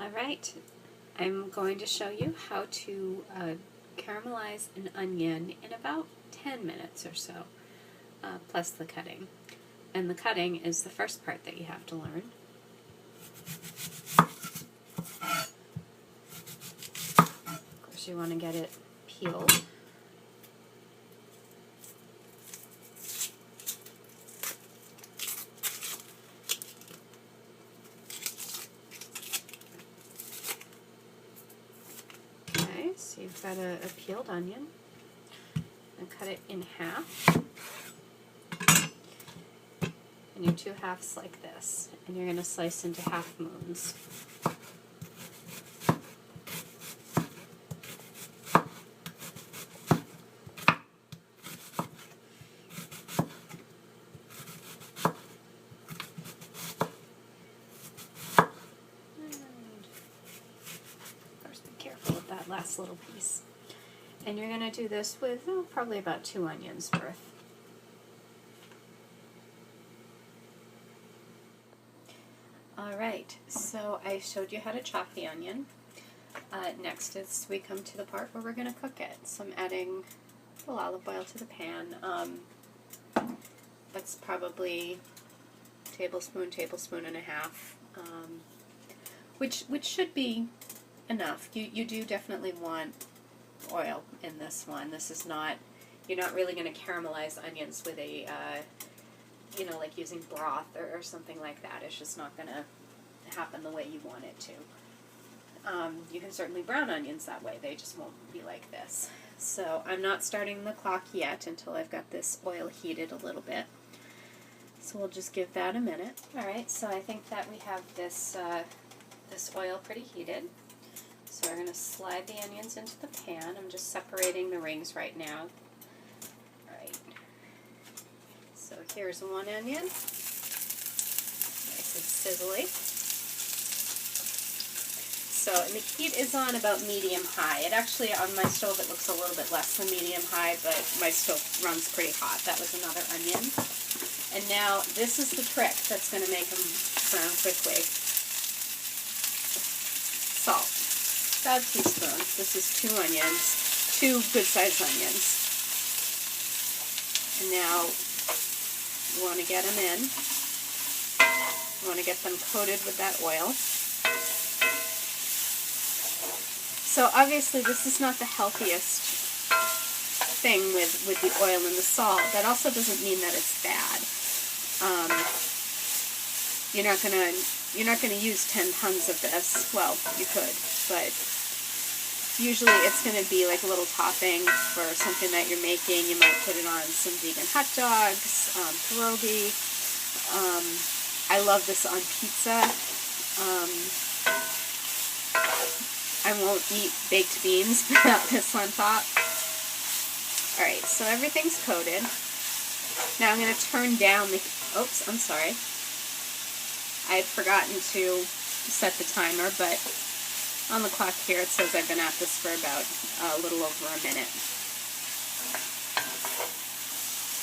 Alright, I'm going to show you how to caramelize an onion in about 10 minutes or so, plus the cutting. And the cutting is the first part that you have to learn. Of course, you want to get it peeled. So you've got a peeled onion, and cut it in half, and your two halves like this, and you're going to slice into half moons. Careful with that last little piece. And you're going to do this with probably about 2 onions worth. Alright, so I showed you how to chop the onion. Next is we come to the part where we're going to cook it. So I'm adding a little olive oil to the pan. That's probably tablespoon and a half, which should be enough. You do definitely want oil in this one. This is not, you're not really going to caramelize onions with a, like using broth or something like that. It's just not going to happen the way you want it to. You can certainly brown onions that way. They just won't be like this. So I'm not starting the clock yet until I've got this oil heated a little bit. So we'll just give that a minute. Alright, so I think that we have this, this oil pretty heated. So we're going to slide the onions into the pan. I'm just separating the rings right now. Alright. So here's one onion. Nice and sizzly. So, and the heat is on about medium-high. It actually, on my stove, it looks a little bit less than medium-high, but my stove runs pretty hot. That was another onion. And now, this is the trick that's going to make them brown quickly. Salt. About a teaspoon. This is 2 onions, 2 good-sized onions. And now, you want to get them in. You want to get them coated with that oil. So obviously this is not the healthiest thing with the oil and the salt. That also doesn't mean that it's bad. You're not gonna use 10 tons of this. Well, you could, but usually it's gonna be like a little topping for something that you're making. You might put it on some vegan hot dogs, pierogi. I love this on pizza. I won't eat baked beans without this on top. Alright, so everything's coated. Now I'm going to turn down the... Oops, I'm sorry. I had forgotten to set the timer, but on the clock here it says I've been at this for about a little over a minute.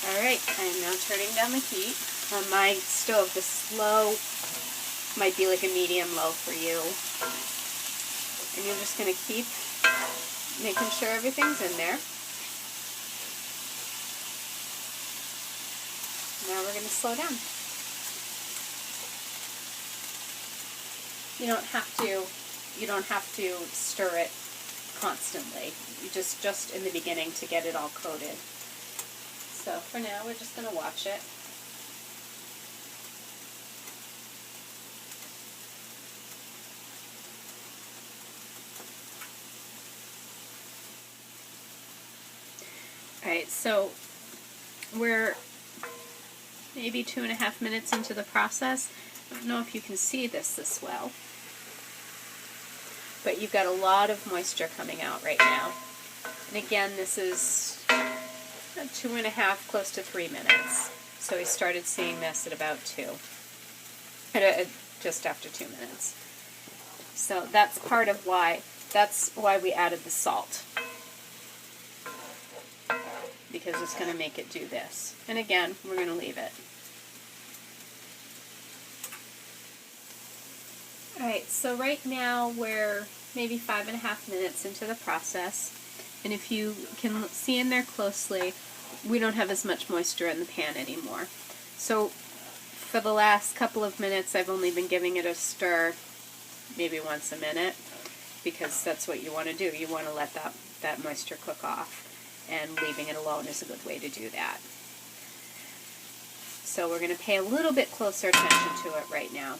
Alright, I'm now turning down the heat. On my stove, the slow might be like a medium-low for you. And you're just going to keep making sure everything's in there. Now we're going to slow down. You don't have to stir it constantly. You just in the beginning to get it all coated. So for now we're just going to watch it. Alright, so we're maybe 2.5 minutes into the process. I don't know if you can see this well, but you've got a lot of moisture coming out right now. And again, this is 2.5, close to 3 minutes. So we started seeing this at about 2, just after 2 minutes. So that's part of why, we added the salt. Because it's going to make it do this. And again, we're going to leave it. Alright, so right now we're maybe 5.5 minutes into the process, and if you can see in there closely, we don't have as much moisture in the pan anymore. So for the last couple of minutes I've only been giving it a stir maybe once a minute, because that's what you want to do. You want to let that moisture cook off, and leaving it alone is a good way to do that. So we're going to pay a little bit closer attention to it right now,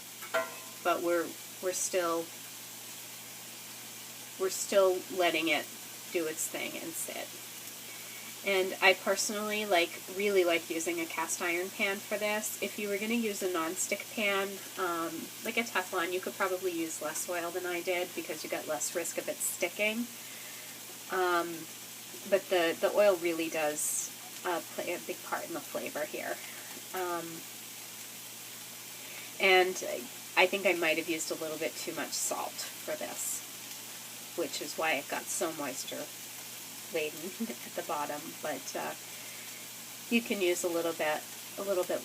but we're still letting it do its thing and sit. And I personally really like using a cast iron pan for this. If you were going to use a non-stick pan, like a Teflon, you could probably use less oil than I did because you got less risk of it sticking. But the oil really does play a big part in the flavor here. And I think I might have used a little bit too much salt for this, which is why it got so moisture laden at the bottom. But you can use a little bit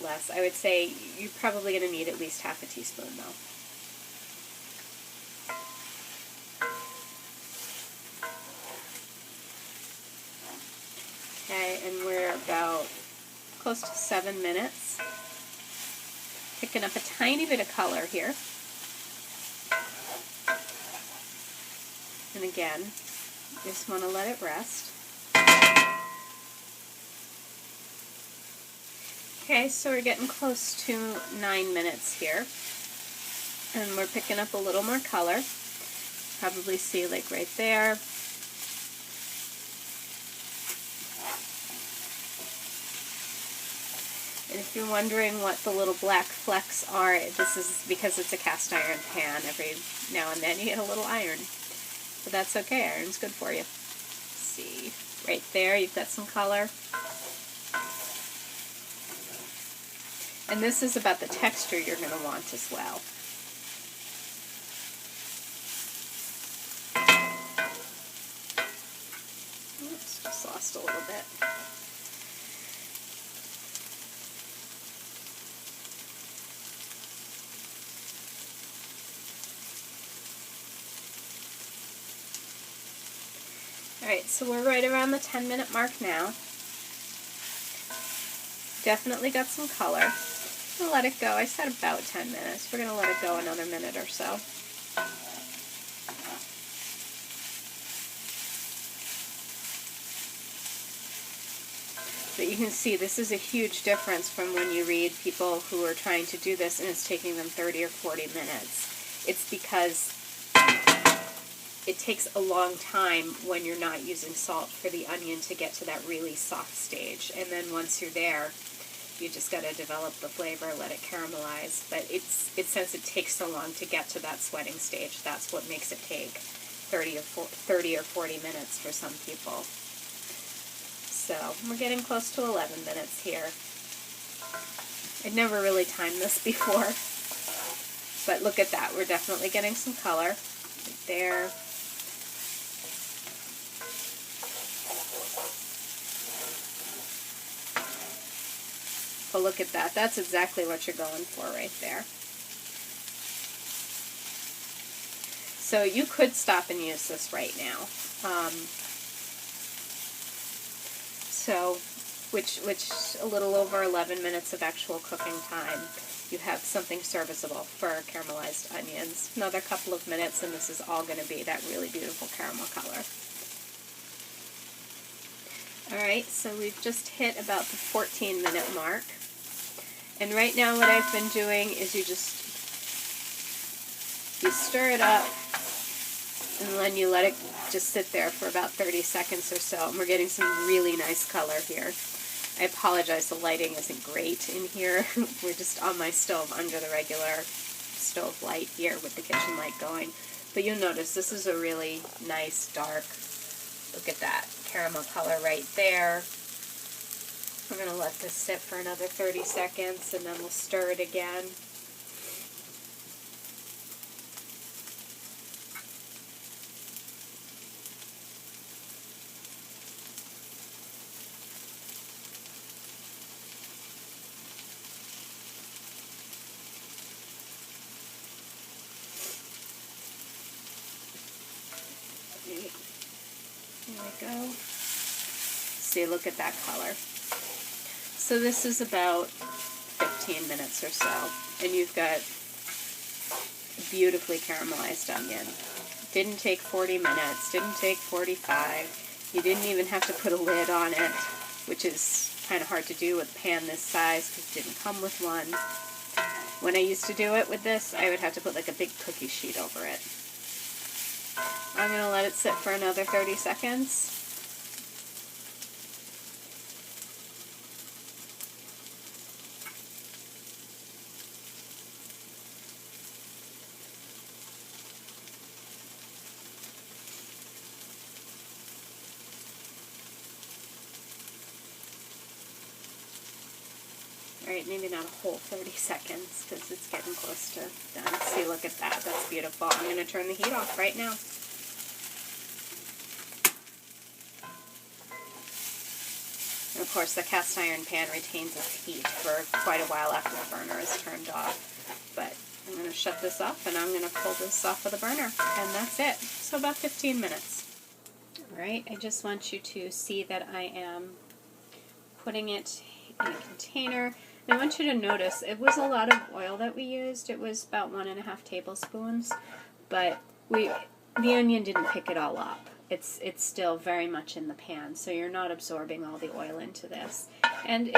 less. I would say you're probably going to need at least half a teaspoon though. Okay, and we're about close to 7 minutes. Picking up a tiny bit of color here. And again, just want to let it rest. Okay, so we're getting close to 9 minutes here. And we're picking up a little more color. Probably see like right there. And if you're wondering what the little black flecks are, this is because it's a cast iron pan. Every now and then you get a little iron. But that's okay, iron's good for you. See, right there you've got some color. And this is about the texture you're going to want as well. Oops, just lost a little bit. Alright, so we're right around the 10-minute mark now. Definitely got some color. I'm going to let it go. I said about 10 minutes. We're going to let it go another minute or so. But you can see this is a huge difference from when you read people who are trying to do this and it's taking them 30 or 40 minutes. It's because it takes a long time when you're not using salt for the onion to get to that really soft stage. And then once you're there, you just got to develop the flavor, let it caramelize. But it's since it takes so long to get to that sweating stage, that's what makes it take 30 or 40 minutes for some people. So we're getting close to 11 minutes here. I'd never really timed this before. But look at that, we're definitely getting some color right there. But look at that. That's exactly what you're going for right there. So you could stop and use this right now. Which a little over 11 minutes of actual cooking time. You have something serviceable for caramelized onions. Another couple of minutes and this is all going to be that really beautiful caramel color. Alright, so we've just hit about the 14-minute mark. And right now what I've been doing is you stir it up and then you let it just sit there for about 30 seconds or so. And we're getting some really nice color here. I apologize, the lighting isn't great in here. We're just on my stove under the regular stove light here with the kitchen light going. But you'll notice this is a really nice dark, look at that, caramel color right there. We're going to let this sit for another 30 seconds and then we'll stir it again. go. See, look at that color. So this is about 15 minutes or so, and you've got a beautifully caramelized onion. Didn't take 40 minutes, didn't take 45. You didn't even have to put a lid on it, which is kind of hard to do with a pan this size because it didn't come with one. When I used to do it with this, I would have to put like a big cookie sheet over it. I'm going to let it sit for another 30 seconds. Alright, maybe not a whole 30 seconds because it's getting close to done. See, look at that. That's beautiful. I'm going to turn the heat off right now. And of course, the cast iron pan retains its heat for quite a while after the burner is turned off. But I'm going to shut this off and I'm going to pull this off of the burner. And that's it. So about 15 minutes. Alright, I just want you to see that I am putting it in a container. And I want you to notice, it was a lot of oil that we used. It was about 1.5 tablespoons, but the onion didn't pick it all up. It's still very much in the pan, so you're not absorbing all the oil into this. And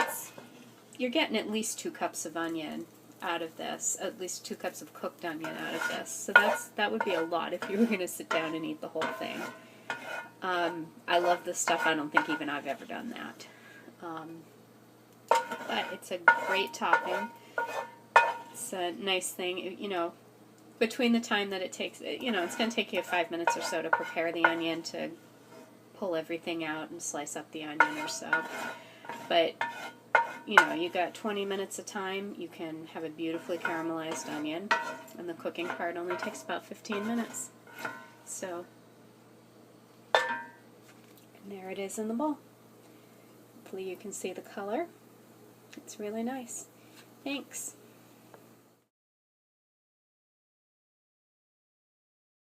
you're getting at least 2 cups of onion out of this, at least 2 cups of cooked onion out of this. So that would be a lot if you were going to sit down and eat the whole thing. I love this stuff. I don't think even I've ever done that. But it's a great topping. It's a nice thing, you know, between the time that it takes, you know, it's going to take you 5 minutes or so to prepare the onion, to pull everything out and slice up the onion or so. But, you know, you got 20 minutes of time, you can have a beautifully caramelized onion, and the cooking part only takes about 15 minutes. So, and there it is in the bowl. Hopefully you can see the color. It's really nice. Thanks.